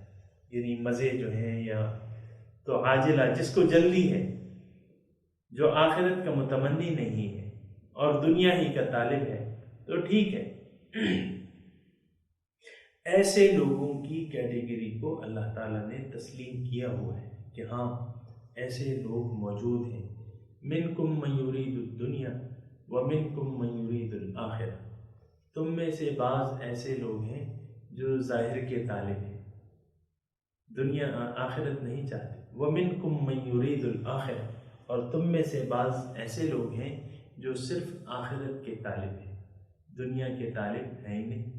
یعنی مزے جو ہیں، یا تو عاجلہ جس کو جلدی ہے، جو آخرت کا متمنی نہیں ہے اور دنیا ہی کا طالب ہے، تو ٹھیک ہے۔ ایسے لوگوں کی کیٹیگری کو اللہ تعالیٰ نے تسلیم کیا ہوا ہے کہ ہاں ایسے لوگ موجود ہیں، منکم من یرید الدنیا ومنکم من یرید الآخرہ، تم میں سے بعض ایسے لوگ ہیں جو ظاہر کے طالب ہیں، دنیا آخرت نہیں چاہتے، ومنکم من یرید الآخرہ، اور تم میں سے بعض ایسے لوگ ہیں جو صرف آخرت کے طالب ہیں، دنیا کے طالب ہیں ہی نہیں۔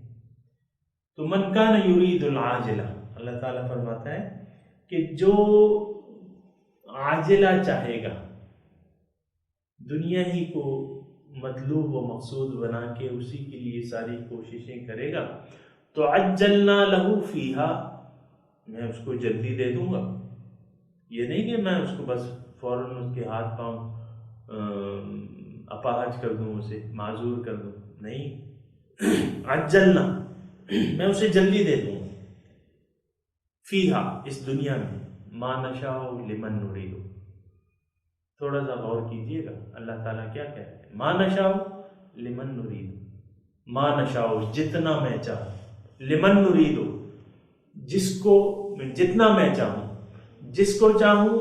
تو من کان یرید العاجلہ، اللہ تعالیٰ فرماتا ہے کہ جو عاجلہ چاہے گا، دنیا ہی کو مطلوب و مقصود بنا کے اسی کے لیے ساری کوششیں کرے گا، تو عجلنا لہ فیہا، میں اس کو جلدی دے دوں گا۔ یہ نہیں کہ میں اس کو بس فوراً اس کے ہاتھ پاؤں اپاہج کر دوں، اسے معذور کر دوں، نہیں، عجلنا، میں اسے جلدی دے دوں گا، فیہا، اس دنیا میں، ما نشاء لمن نرید۔ تھوڑا سا غور کیجئے گا اللہ تعالیٰ کیا کہہ رہے ہیں، ما نشاء لمن نرید، ما نشاء جتنا میں چاہوں، لمن نرید جس کو، جتنا میں چاہوں، جس کو چاہوں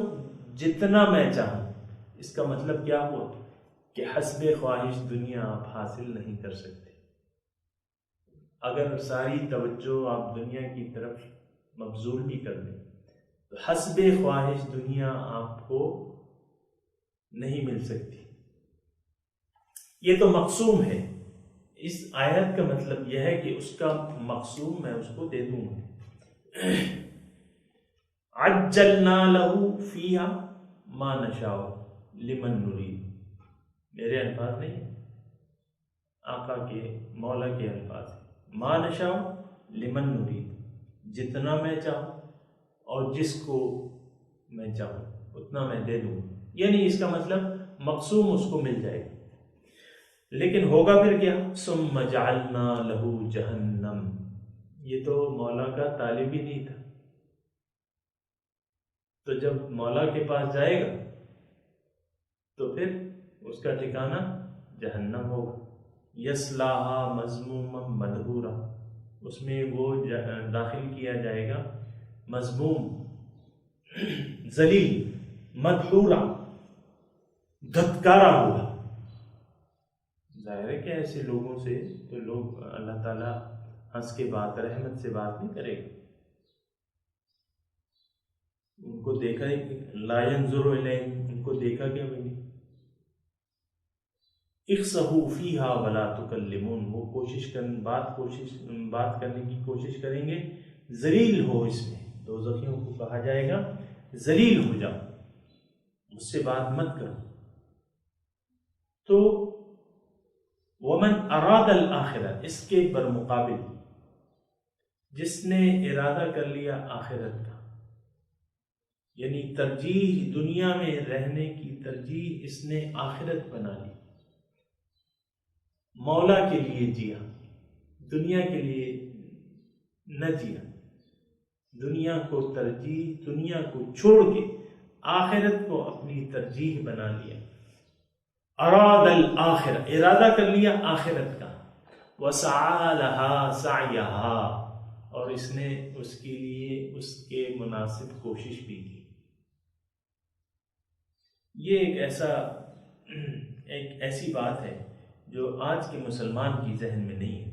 جتنا میں چاہوں۔ اس کا مطلب کیا ہوا کہ حسب خواہش دنیا آپ حاصل نہیں کر سکتے۔ اگر ساری توجہ آپ دنیا کی طرف مبذول بھی کر دیں تو حسب خواہش دنیا آپ کو نہیں مل سکتی۔ یہ تو مقسوم ہے، اس آیت کا مطلب یہ ہے کہ اس کا مقسوم میں اس کو دے دوں گا۔ عجلنا لہ فیہا ما نشاء لمن نرید، میرے الفاظ نہیں ہیں، آقا کے، مولا کے الفاظ ہیں، ما نشاء لمن نرید، جتنا میں چاہوں اور جس کو میں چاہوں اتنا میں دے دوں، یعنی اس کا مطلب مقسوم اس کو مل جائے گا۔ لیکن ہوگا پھر کیا، ثم جعلنا لہ جہنم، یہ تو مولا کا طالب ہی نہیں تھا، تو جب مولا کے پاس جائے گا تو پھر اس کا ٹھکانہ جہنم ہوگا، یصلاھا مذموما مدحورا، اس میں وہ داخل کیا جائے گا مذموم، ذلیل، مدحورا، دھتکارا ہوا۔ ظاہر ہے کہ ایسے لوگوں سے تو لوگ اللہ تعالیٰ ہنس کے بات، رحمت سے بات نہیں کرے گا، ان کو دیکھا ہی، لا ينظر الیہم، ان کو دیکھا کیا بھی نہیں۔ اخسئوا فیہا ولا تکلمون، وہ بات کرنے کی کوشش کریں گے، ذلیل ہو، اس میں دوزخیوں کو کہا جائے گا ذلیل ہو جاؤ، مجھ سے بات مت کرو۔ تو ومن اراد الآخرہ، اس کے برمقابل جس نے ارادہ کر لیا آخرت کا، یعنی ترجیح دنیا میں رہنے کی ترجیح اس نے آخرت بنا لی، مولا کے لیے جیا، دنیا کے لیے نہ جیا، دنیا کو ترجیح، دنیا کو چھوڑ کے آخرت کو اپنی ترجیح بنا لیا، اراد الآخرہ، ارادہ کر لیا آخرت کا، وسعی لہا سعیہا، اور اس نے اس کے لیے اس کے مناسب کوشش بھی کی۔ یہ ایک ایسی بات ہے جو آج کے مسلمان کی ذہن میں نہیں ہے،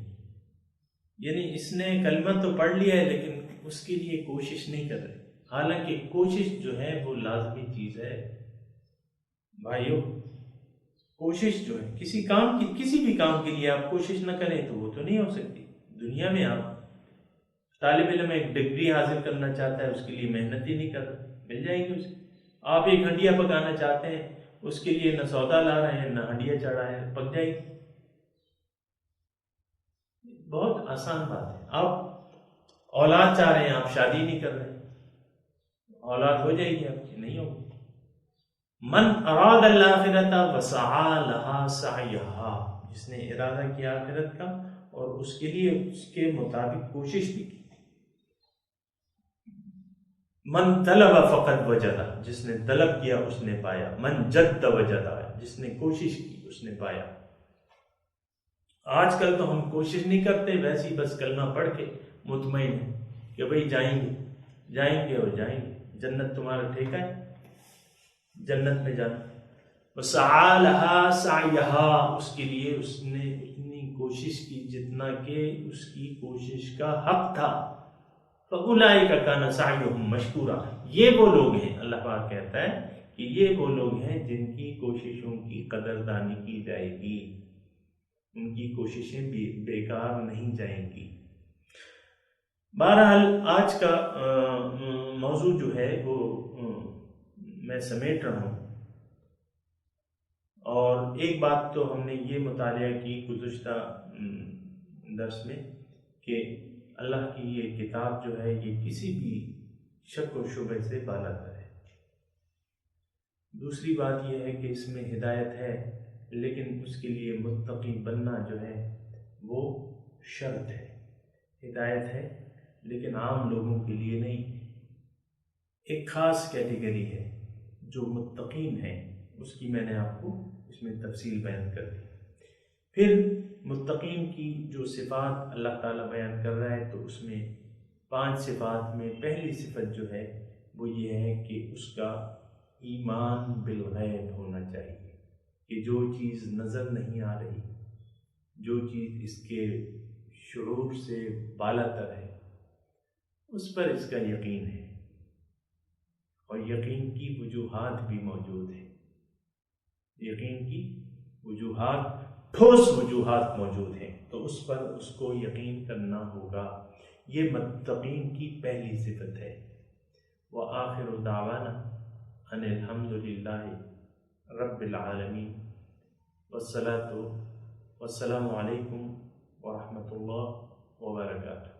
یعنی اس نے کلمہ تو پڑھ لیا ہے لیکن اس کے لیے کوشش نہیں کر رہے، حالانکہ کوشش جو ہے وہ لازمی چیز ہے بھائیو۔ کوشش جو ہے کسی بھی کام کے لیے آپ کوشش نہ کریں تو وہ تو نہیں ہو سکتی۔ دنیا میں آپ طالب علم ایک ڈگری حاصل کرنا چاہتا ہے، اس کے لیے محنت ہی نہیں کر رہا، مل جائے گی اسے۔ آپ ایک ہنڈیا پکانا چاہتے ہیں، اس کے لیے نہ سودا لا رہے ہیں نہ ہنڈیا چڑھا ہے، پک جائے گی۔ بہت آسان بات ہے۔ آپ اولاد چاہ رہے ہیں، آپ شادی نہیں کر رہے، اولاد ہو جائے گی آپ کی؟ نہیں ہوگی۔ من اراد الآخرۃ وسعى لها سعیها، جس نے ارادہ کیا آخرت کا اور اس کے لیے اس کے مطابق کوشش بھی کی۔ من طلب فقد وجدہ، جس نے طلب کیا اس نے پایا۔ من جد وجدہ، جس نے کوشش کی اس نے پایا۔ آج کل تو ہم کوشش نہیں کرتے، ویسے ہی بس کلمہ پڑھ کے مطمئن ہیں کہ بھئی جائیں گے اور جائیں گے، جنت تمہارا ٹھیکہ ہے، جنت میں جانا۔ وسعى لها سعيها، اس کے لیے اس نے اتنی کوشش کی جتنا کہ اس کی کوشش کا حق تھا۔ فَأُولَٰئِكَ كَانَ سَعْيُهُمْ مَشْكُورًا، یہ وہ لوگ ہیں، اللہ پاک کہتا ہے کہ یہ وہ لوگ ہیں جن کی کوششوں کی قدردانی کی جائے گی، ان کی کوششیں بھی بیکار نہیں جائیں گی۔ بہرحال آج کا موضوع جو ہے وہ میں سمیٹ رہا ہوں، اور ایک بات تو ہم نے یہ مطالعہ کی گزشتہ درس میں کہ اللہ کی یہ کتاب جو ہے یہ کسی بھی شک و شبہ سے بالاتر ہے۔ دوسری بات یہ ہے کہ اس میں ہدایت ہے، لیکن اس کے لیے متقی بننا جو ہے وہ شرط ہے۔ ہدایت ہے لیکن عام لوگوں کے لیے نہیں، ایک خاص کیٹیگری ہے جو متقین ہیں، اس کی میں نے آپ کو اس میں تفصیل بیان کر دی۔ پھر متقین کی جو صفات اللہ تعالیٰ بیان کر رہا ہے تو اس میں 5 صفات میں پہلی صفت جو ہے وہ یہ ہے کہ اس کا ایمان بالغیب ہونا چاہیے، کہ جو چیز نظر نہیں آ رہی، جو چیز اس کے شعور سے بالاتر ہے، اس پر اس کا یقین ہے، اور یقین کی وجوہات بھی موجود ہیں۔ یقین کی وجوہات، ٹھوس وجوہات موجود ہیں، تو اس پر اس کو یقین کرنا ہوگا۔ یہ متقین کی پہلی صفت ہے۔ وآخر دعوانا ان الحمد للہ رب العالمین، والصلاۃ والسلام علیکم ورحمۃ اللہ وبرکاتہ۔